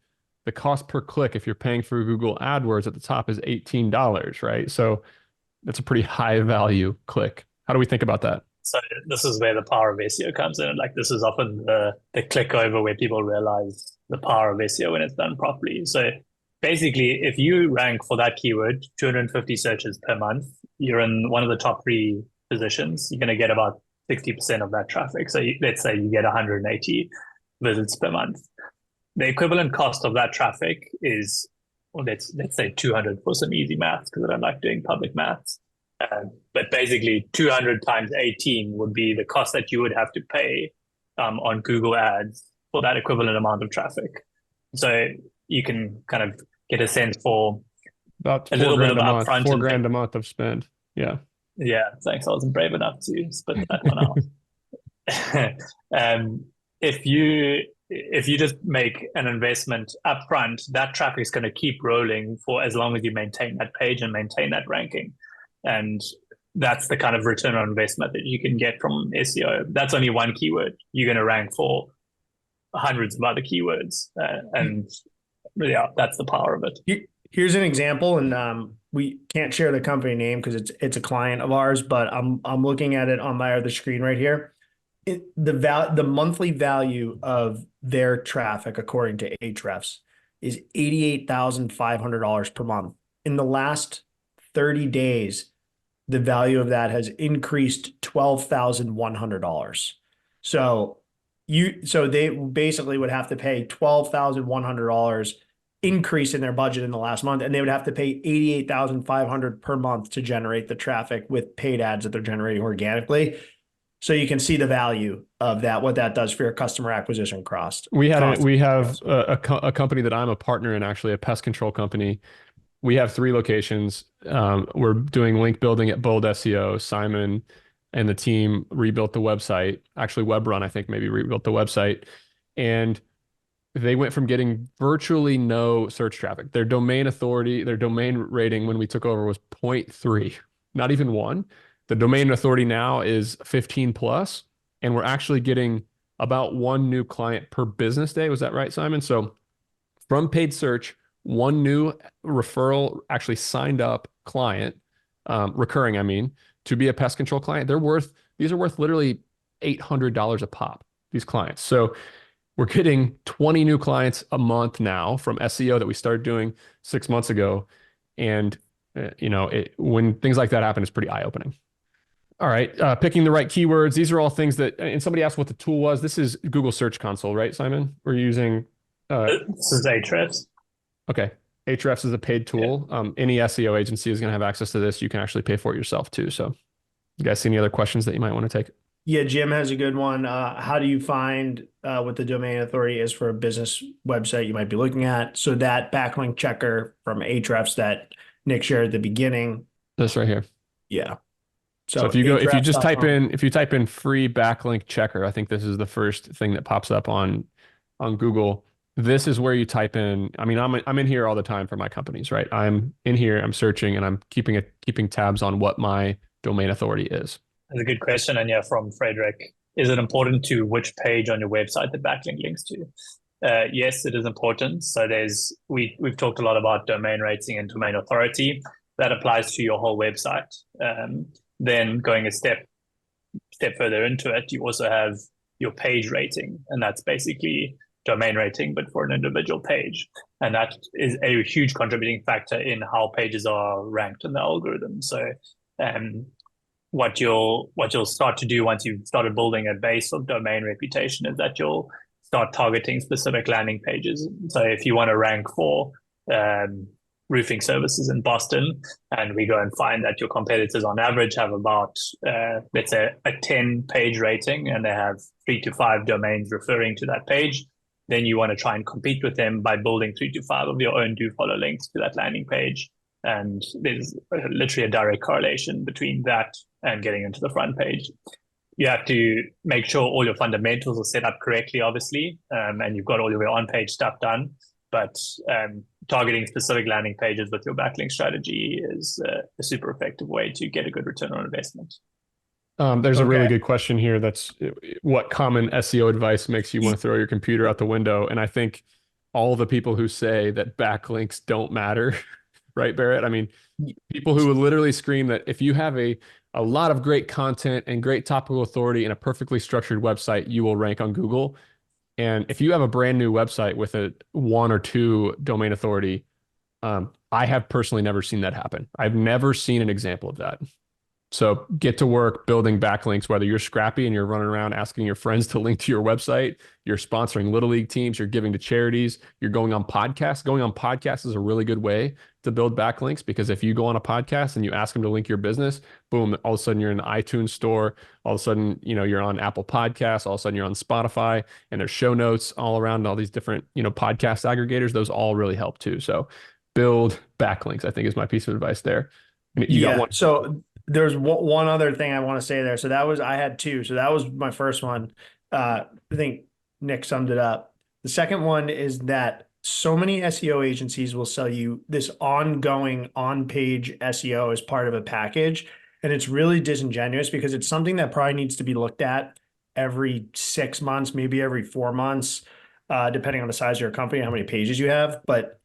the cost per click if you're paying for Google AdWords at the top is $18, right? So that's a pretty high value click. How do we think about that? So this is where the power of SEO comes in. Like this is often the click over where people realize the power of SEO when it's done properly. So basically, if you rank for that keyword, 250 searches per month, you're in one of the top 3 positions. You're going to get about 60% of that traffic. So let's say you get 180 visits per month. The equivalent cost of that traffic is, well, let's say 200 for some easy maths because I don't like doing public maths. But basically 200 times 18 would be the cost that you would have to pay on Google Ads for that equivalent amount of traffic. So you can kind of get a sense for about a little bit of upfront. $4,000 a month of spend. Yeah. Yeah. Thanks. I wasn't brave enough to spit that one out. If you just make an investment upfront, that traffic is going to keep rolling for as long as you maintain that page and maintain that ranking. And that's the kind of return on investment that you can get from SEO. That's only one keyword. You're going to rank for hundreds of other keywords. And yeah, that's the power of it. Here's an example, and we can't share the company name because it's a client of ours, but I'm looking at it on my other screen right here. The monthly value of their traffic, according to Ahrefs, is $88,500 per month. In the last 30 days, the value of that has increased $12,100. So they basically would have to pay $12,100 increase in their budget in the last month, and they would have to pay $88,500 per month to generate the traffic with paid ads that they're generating organically. So you can see the value of that, what that does for your customer acquisition cost. We have a company that I'm a partner in, actually a pest control company. We have 3 locations. We're doing link building at Bold SEO. Simon and the team rebuilt the website. Actually, WebRun, I think, maybe rebuilt the website. And they went from getting virtually no search traffic. Their domain authority, their domain rating when we took over was 0.3, not even 1. The domain authority now is 15 plus, and we're actually getting about 1 new client per business day. Was that right, Simon? So from paid search, 1 new referral actually signed up client, recurring, I mean, to be a pest control client. These are worth literally $800 a pop, these clients. So we're getting 20 new clients a month now from SEO that we started doing 6 months ago. And, when things like that happen, it's pretty eye-opening. All right. Picking the right keywords. These are all things that, and somebody asked what the tool was. This is Google Search Console, right, Simon? We're using. This is Ahrefs. Okay. Ahrefs is a paid tool. Yeah. Any SEO agency is going to have access to this. You can actually pay for it yourself too. So you guys see any other questions that you might want to take? Yeah, Jim has a good one. How do you find what the domain authority is for a business website you might be looking at? So that backlink checker from Ahrefs that Nick shared at the beginning. This right here. Yeah. So So if you just Ahrefs.com. if you type in free backlink checker, I think this is the first thing that pops up on Google. This is where you type in. I mean, I'm in here all the time for my companies, right? I'm in here, I'm searching, and I'm keeping tabs on what my domain authority is. That's a good question. And yeah, from Frederick, is it important to which page on your website the backlink links to? Yes, it is important. So we've talked a lot about domain rating and domain authority. That applies to your whole website. Then going a step further into it, you also have your page rating, and that's basically domain rating, but for an individual page. And that is a huge contributing factor in how pages are ranked in the algorithm. So what you'll start to do once you've started building a base of domain reputation is that you'll start targeting specific landing pages. So if you want to rank for roofing services in Boston, and we go and find that your competitors on average have about, let's say, a 10-page rating, and they have 3 to 5 domains referring to that page, then you want to try and compete with them by building 3 to 5 of your own do follow links to that landing page. And there's literally a direct correlation between that and getting into the front page. You have to make sure all your fundamentals are set up correctly, obviously, and you've got all your on-page stuff done. But targeting specific landing pages with your backlink strategy is a super effective way to get a good return on investment. There's a really good question here. That's what common SEO advice makes you want to throw your computer out the window. And I think all the people who say that backlinks don't matter, right, Barrett? I mean, people who would literally scream that if you have a lot of great content and great topical authority and a perfectly structured website, you will rank on Google. And if you have a brand new website with a 1 or 2 domain authority, I have personally never seen that happen. I've never seen an example of that. So get to work building backlinks, whether you're scrappy and you're running around asking your friends to link to your website, you're sponsoring little league teams, you're giving to charities, you're going on podcasts. Going on podcasts is a really good way to build backlinks, because if you go on a podcast and you ask them to link your business, boom, all of a sudden you're in the iTunes store. All of a sudden, you're on Apple Podcasts. All of a sudden you're on Spotify, and there's show notes all around all these different, podcast aggregators. Those all really help too. So build backlinks, I think, is my piece of advice there. You got one. So there's one other thing I want to say there. So I had 2. So that was my first one. I think Nick summed it up. The second one is that so many SEO agencies will sell you this ongoing on-page SEO as part of a package. And it's really disingenuous, because it's something that probably needs to be looked at every 6 months, maybe every 4 months, depending on the size of your company, how many pages you have. But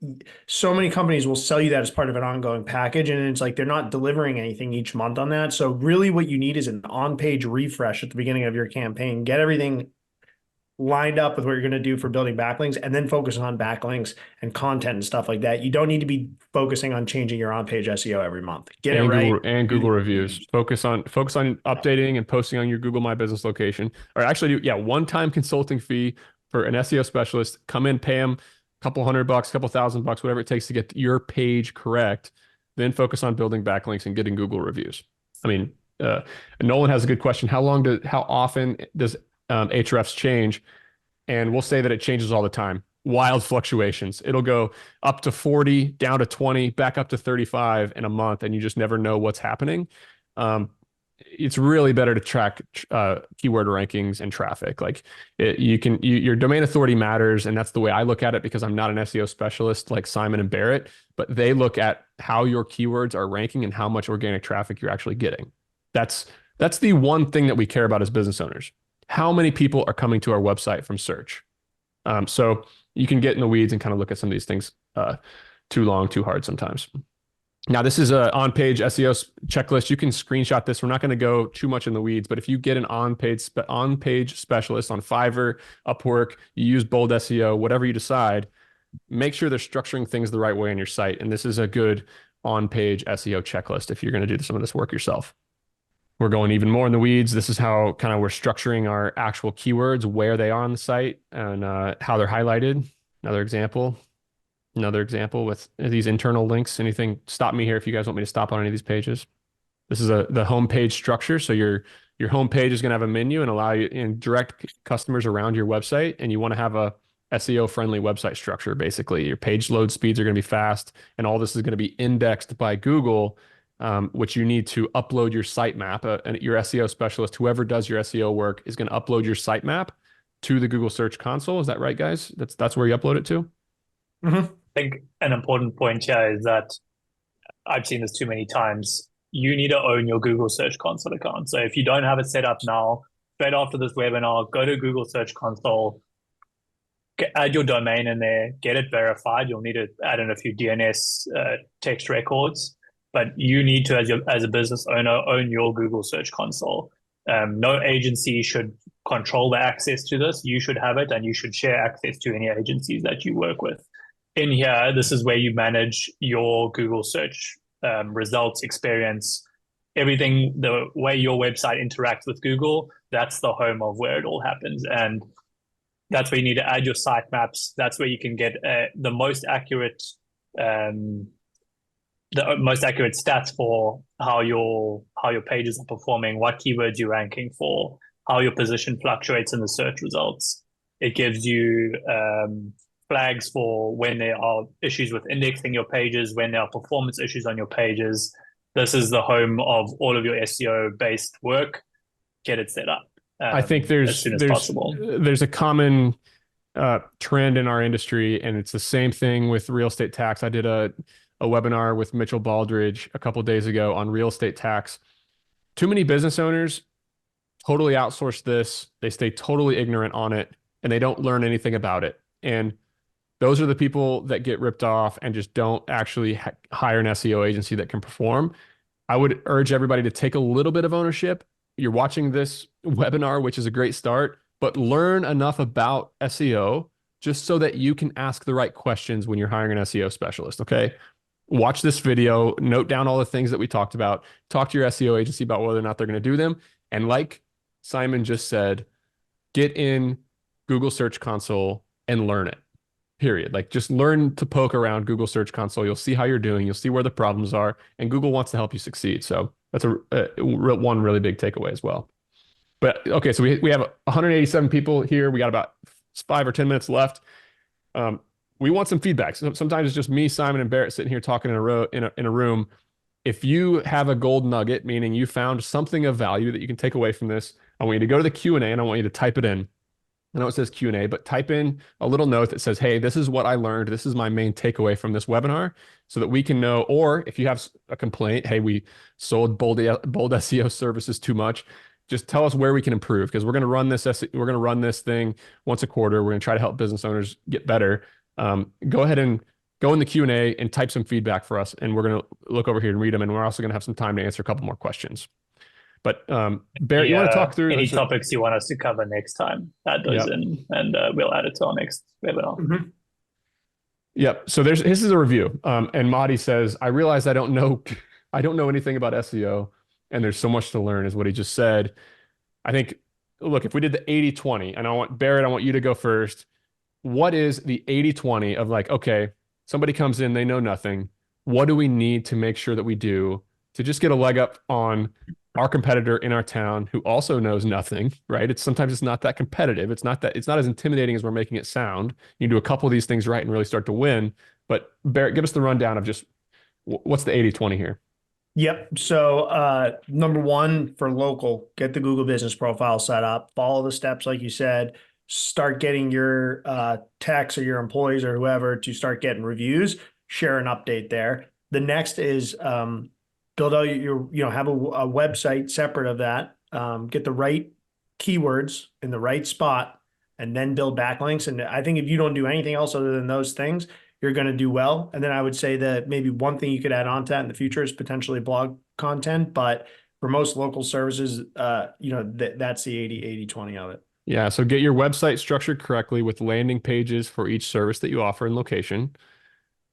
so many companies will sell you that as part of an ongoing package, and it's like they're not delivering anything each month on that. So really what you need is an on-page refresh at the beginning of your campaign. Get everything lined up with what you're going to do for building backlinks, and then focus on backlinks and content and stuff like that. You don't need to be focusing on changing your on-page SEO every month. Get it right. And Google reviews. Focus on updating and posting on your Google My Business location. Or actually, one-time consulting fee for an SEO specialist. Come in, pay them a couple $100, couple $1,000, whatever it takes to get your page correct. Then focus on building backlinks and getting Google reviews. I mean, Nolan has a good question. How often does Ahrefs change? And we'll say that it changes all the time. Wild fluctuations. It'll go up to 40, down to 20, back up to 35 in a month, and you just never know what's happening. It's really better to track keyword rankings and traffic. Like your domain authority matters, and that's the way I look at it, because I'm not an SEO specialist like Simon and Barrett, but they look at how your keywords are ranking and how much organic traffic you're actually getting. That's the one thing that we care about as business owners. How many people are coming to our website from search? So you can get in the weeds and kind of look at some of these things too long, too hard sometimes. Now, this is an on-page SEO checklist. You can screenshot this. We're not going to go too much in the weeds, but if you get an on-page specialist on Fiverr, Upwork, you use bold SEO, whatever you decide, make sure they're structuring things the right way on your site. And this is a good on-page SEO checklist if you're going to do some of this work yourself. We're going even more in the weeds. This is how kind of we're structuring our actual keywords, where they are on the site, and how they're highlighted. Another example with these internal links. Anything, stop me here if you guys want me to stop on any of these pages. This is the homepage structure. So Your homepage is going to have a menu and allow you and direct customers around your website. And you want to have a SEO friendly website structure. Basically, your page load speeds are going to be fast, and all this is going to be indexed by Google, which you need to upload your sitemap. And your SEO specialist, whoever does your SEO work, is going to upload your sitemap to the Google Search Console. Is that right, guys? That's where you upload it to? Mm-hmm. I think an important point here is that I've seen this too many times. You need to own your Google Search Console account. So if you don't have it set up now, straight after this webinar, go to Google Search Console, add your domain in there, get it verified. You'll need to add in a few DNS text records, but you need to, as a business owner, own your Google Search Console. No agency should control the access to this. You should have it, and you should share access to any agencies that you work with. In here, this is where you manage your Google search results, experience, everything, the way your website interacts with Google. That's the home of where it all happens. And that's where you need to add your sitemaps. That's where you can get the most accurate stats for how your pages are performing, what keywords you're ranking for, how your position fluctuates in the search results. It gives you flags for when there are issues with indexing your pages, when there are performance issues on your pages. This is the home of all of your SEO based work. Get it set up. I think there's a common trend in our industry, and it's the same thing with real estate tax. I did a webinar with Mitchell Baldridge a couple of days ago on real estate tax. Too many business owners totally outsource this. They stay totally ignorant on it, and they don't learn anything about it. And those are the people that get ripped off and just don't actually hire an SEO agency that can perform. I would urge everybody to take a little bit of ownership. You're watching this webinar, which is a great start, but learn enough about SEO just so that you can ask the right questions when you're hiring an SEO specialist, okay? Watch this video, note down all the things that we talked about, talk to your SEO agency about whether or not they're going to do them. And like Simon just said, get in Google Search Console and learn it. Period. Like, just learn to poke around Google Search Console. You'll see how you're doing. You'll see where the problems are, and Google wants to help you succeed. So that's one really big takeaway as well. But okay, so we have 187 people here. We got about 5 or 10 minutes left. We want some feedback. So sometimes it's just me, Simon, and Barrett sitting here talking in a room. If you have a gold nugget, meaning you found something of value that you can take away from this, I want you to go to the Q&A and I want you to type it in. I know it says Q&A, but type in a little note that says, hey, this is what I learned. This is my main takeaway from this webinar, so that we can know. Or if you have a complaint, hey, we sold bold SEO services too much, just tell us where we can improve, because we're going to run this thing once a quarter. We're going to try to help business owners get better. Go ahead and go in the Q&A and type some feedback for us, and we're going to look over here and read them. And we're also going to have some time to answer a couple more questions. But Barrett, you want to talk through any topics you want us to cover next time? Add those in, and we'll add it to our next webinar. Mm-hmm. Yep. So this is a review. And Mahdi says, I realize I don't know anything about SEO, and there's so much to learn, is what he just said. I think, look, if we did the 80-20, and Barrett, I want you to go first. What is the 80-20 of, like, okay, somebody comes in, they know nothing. What do we need to make sure that we do to just get a leg up on our competitor in our town who also knows nothing, right? Sometimes it's not that competitive. It's not as intimidating as we're making it sound. You do a couple of these things right and really start to win. But Barrett, give us the rundown of just what's the 80-20 here. Yep. So number one, for local, get the Google business profile set up, follow the steps like you said, start getting your techs or your employees or whoever to start getting reviews, share an update there. The next is build out have a website separate of that, get the right keywords in the right spot, and then build backlinks. And I think if you don't do anything else other than those things, you're going to do well. And then I would say that maybe one thing you could add on to that in the future is potentially blog content. But for most local services, that's the 80-20 of it. Yeah. So get your website structured correctly with landing pages for each service that you offer and location.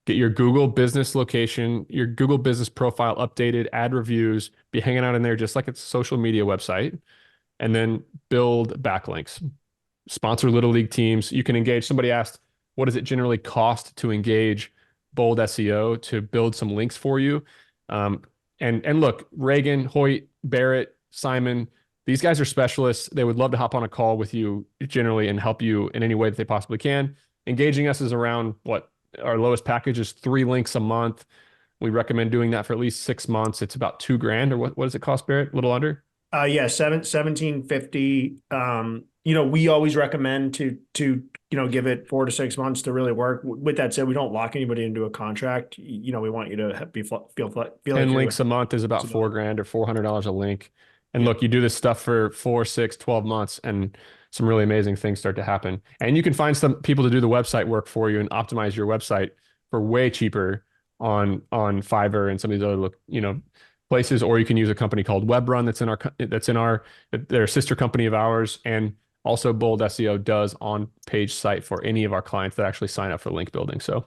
Get your Google business location, your Google business profile updated, add reviews, be hanging out in there just like it's a social media website, and then build backlinks. Sponsor Little League teams. You can engage. Somebody asked, what does it generally cost to engage bold SEO to build some links for you? And look, Reagan, Hoyt, Barrett, Simon, These guys are specialists. They would love to hop on a call with you generally and help you in any way that they possibly can. Engaging us is around what our lowest package is 3 links a month. We recommend doing that for at least 6 months. It's about $2,000 or what does it cost, Barrett? A little under? Yeah, 1750. We always recommend to give it 4 to 6 months to really work. With that said, we don't lock anybody into a contract. We want you to feel like 10 links a month is about $4,000 or $400 a link. And look, you do this stuff for 4, 6, 12 months and some really amazing things start to happen. And you can find some people to do the website work for you and optimize your website for way cheaper on Fiverr and some of these other places, or you can use a company called WebRun they're a sister company of ours, and also Bold SEO does on-page site for any of our clients that actually sign up for link building. So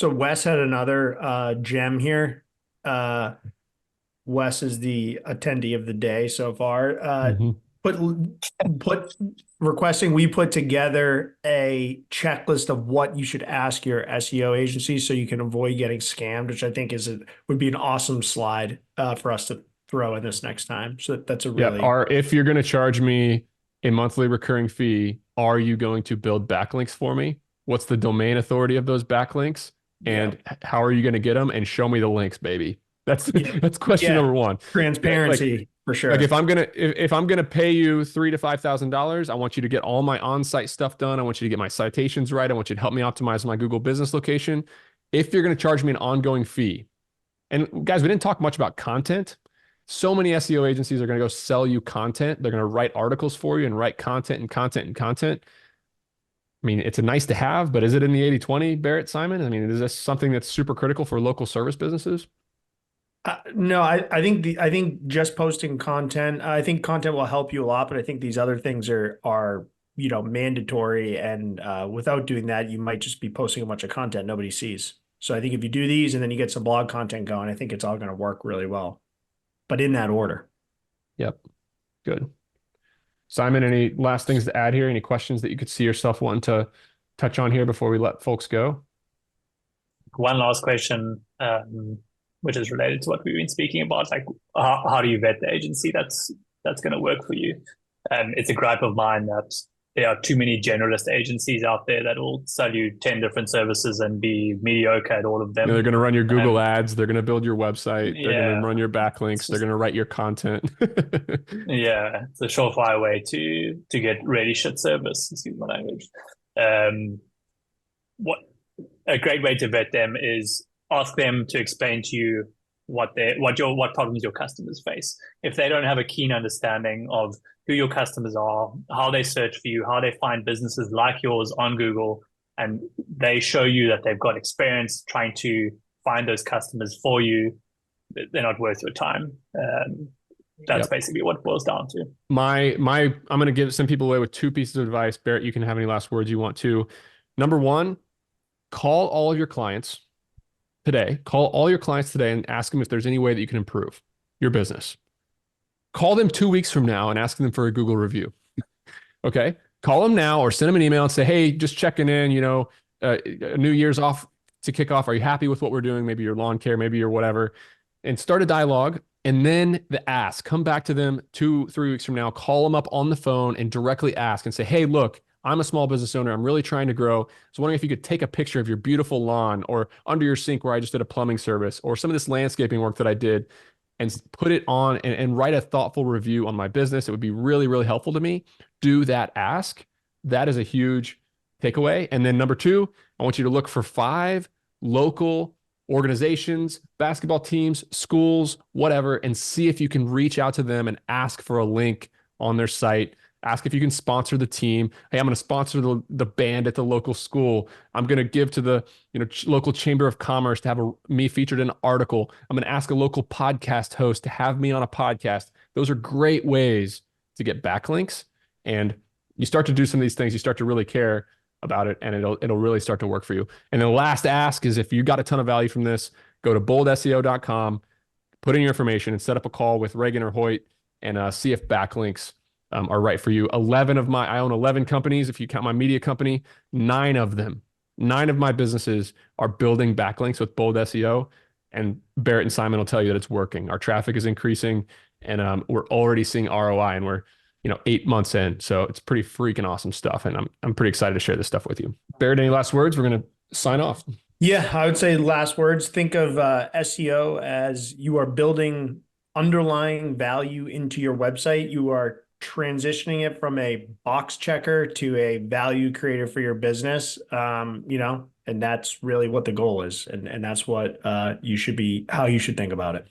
Wes had another gem here. Wes is the attendee of the day so far. We put together a checklist of what you should ask your SEO agency so you can avoid getting scammed, which I think would be an awesome slide for us to throw in this next time. So that's a really if you're going to charge me a monthly recurring fee, are you going to build backlinks for me? What's the domain authority of those backlinks? And how are you going to get them? And show me the links, baby. That's question number one. Transparency. For sure. Like if I'm gonna pay you $3,000 to $5,000, I want you to get all my on-site stuff done. I want you to get my citations right. I want you to help me optimize my Google business location. If you're gonna charge me an ongoing fee, and guys, we didn't talk much about content. So many SEO agencies are gonna go sell you content. They're gonna write articles for you and write content and content and content. I mean, it's a nice to have, but is it in the 80/20, Barrett, Simon? I mean, is this something that's super critical for local service businesses? No, I think just posting content. I think content will help you a lot, but I think these other things are mandatory. And without doing that, you might just be posting a bunch of content nobody sees. So I think if you do these and then you get some blog content going, I think it's all going to work really well. But in that order. Yep. Good. Simon, any last things to add here? Any questions that you could see yourself wanting to touch on here before we let folks go? One last question. Which is related to what we've been speaking about, like how do you vet the agency that's going to work for you? It's a gripe of mine that there are too many generalist agencies out there that will sell you 10 different services and be mediocre at all of them. They're going to run your Google ads. They're going to build your website. They're going to run your backlinks. They're going to write your content. Yeah, it's a surefire way to get really shit service. Excuse my language. What a great way to vet them is ask them to explain to you what problems your customers face. If they don't have a keen understanding of who your customers are, how they search for you, how they find businesses like yours on Google, and they show you that they've got experience trying to find those customers for you, they're not worth your time. That's basically what it boils down to. I'm going to give some people away with 2 pieces of advice. Barrett, you can have any last words you want to. Number 1, call all of your clients today. Call all your clients today and ask them if there's any way that you can improve your business. Call them 2 weeks from now and ask them for a Google review. Okay. Call them now or send them an email and say, hey, just checking in, New Year's off to kick off. Are you happy with what we're doing? Maybe your lawn care, maybe your whatever, and start a dialogue. And then come back to them 2-3 weeks from now, call them up on the phone and directly ask and say, hey, look, I'm a small business owner. I'm really trying to grow. So wondering if you could take a picture of your beautiful lawn or under your sink where I just did a plumbing service or some of this landscaping work that I did and put it on and write a thoughtful review on my business. It would be really, really helpful to me. Do that ask. That is a huge takeaway. And then number 2, I want you to look for 5 local organizations, basketball teams, schools, whatever, and see if you can reach out to them and ask for a link on their site. Ask if you can sponsor the team. Hey, I'm going to sponsor the band at the local school. I'm going to give to the local chamber of commerce to have me featured in an article. I'm going to ask a local podcast host to have me on a podcast. Those are great ways to get backlinks. And you start to do some of these things, you start to really care about it, and it'll really start to work for you. And the last ask is, if you got a ton of value from this, go to boldseo.com, put in your information, and set up a call with Reagan or Hoyt and see if backlinks are right for you. I own 11 companies. If you count my media company, 9 of my businesses are building backlinks with Bold SEO, and Barrett and Simon will tell you that it's working. Our traffic is increasing and we're already seeing ROI, and we're 8 months in. So it's pretty freaking awesome stuff, and I'm pretty excited to share this stuff with you. Barrett, any last words? We're gonna sign off. Yeah, I would say last words. Think of SEO as you are building underlying value into your website. You are transitioning it from a box checker to a value creator for your business. And that's really what the goal is, and that's what how you should think about it.